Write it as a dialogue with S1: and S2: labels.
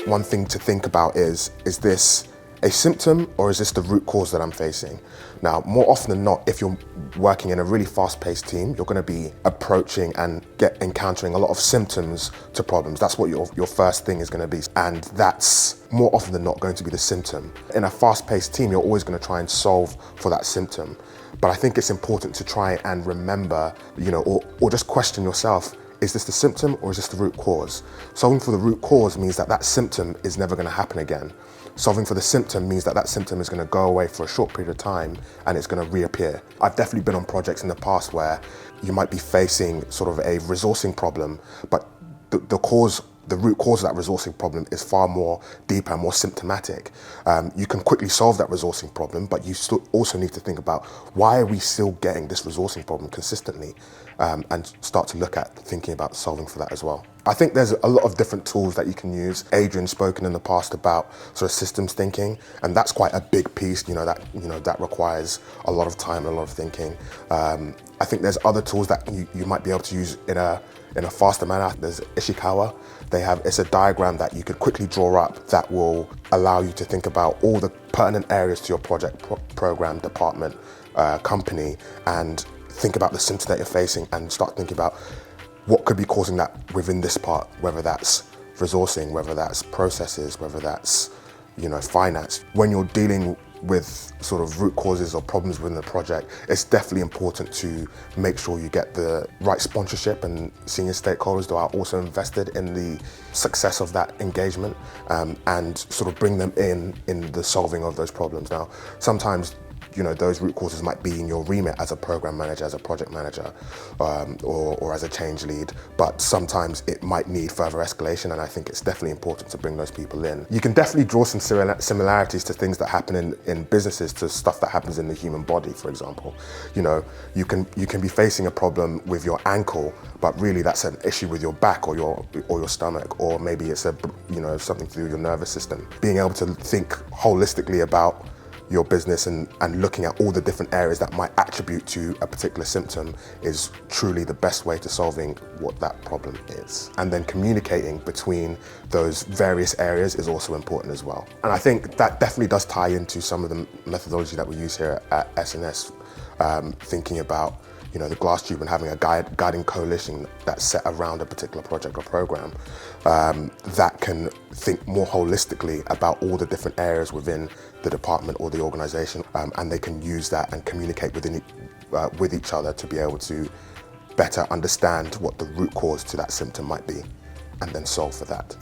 S1: one thing to think about is this a symptom or is this the root cause that I'm facing? Now, more often than not, if you're working in a really fast-paced team, you're going to be approaching and encountering a lot of symptoms to problems. That's what your first thing is going to be. And that's more often than not going to be the symptom. In a fast-paced team, you're always going to try and solve for that symptom. But I think it's important to try and remember, or just question yourself, is this the symptom or is this the root cause? Solving for the root cause means that that symptom is never going to happen again. Solving for the symptom means that that symptom is going to go away for a short period of time and it's going to reappear. I've definitely been on projects in the past where you might be facing sort of a resourcing problem, but the root cause of that resourcing problem is far more deeper and more symptomatic. You can quickly solve that resourcing problem, but you still also need to think about why are we still getting this resourcing problem consistently, and start to look at thinking about solving for that as well. I think there's a lot of different tools that you can use. Adrian's spoken in the past about sort of systems thinking, and that's quite a big piece, that requires a lot of time and a lot of thinking. I think there's other tools that you might be able to use in a faster manner. There's Ishikawa. It's a diagram that you could quickly draw up that will allow you to think about all the pertinent areas to your project, program, department, company, and think about the symptom that you're facing and start thinking about what could be causing that within this part, whether that's resourcing, whether that's processes, whether that's finance. When you're dealing with sort of root causes or problems within the project, it's definitely important to make sure you get the right sponsorship and senior stakeholders that are also invested in the success of that engagement, and sort of bring them in the solving of those problems. Now, sometimes those root causes might be in your remit as a program manager, as a project manager, or as a change lead, but sometimes it might need further escalation, and I think it's definitely important to bring those people in. You can definitely draw some similarities to things that happen in businesses to stuff that happens in the human body, for example. You can be facing a problem with your ankle, but really that's an issue with your back or your stomach, or maybe it's something to do with your nervous system. Being able to think holistically about your business and looking at all the different areas that might attribute to a particular symptom is truly the best way to solving what that problem is. And then communicating between those various areas is also important as well. And I think that definitely does tie into some of the methodology that we use here at S&S, thinking about the glass tube and having a guiding coalition that's set around a particular project or program, that can think more holistically about all the different areas within the department or the organization, and they can use that and communicate with each other to be able to better understand what the root cause to that symptom might be and then solve for that.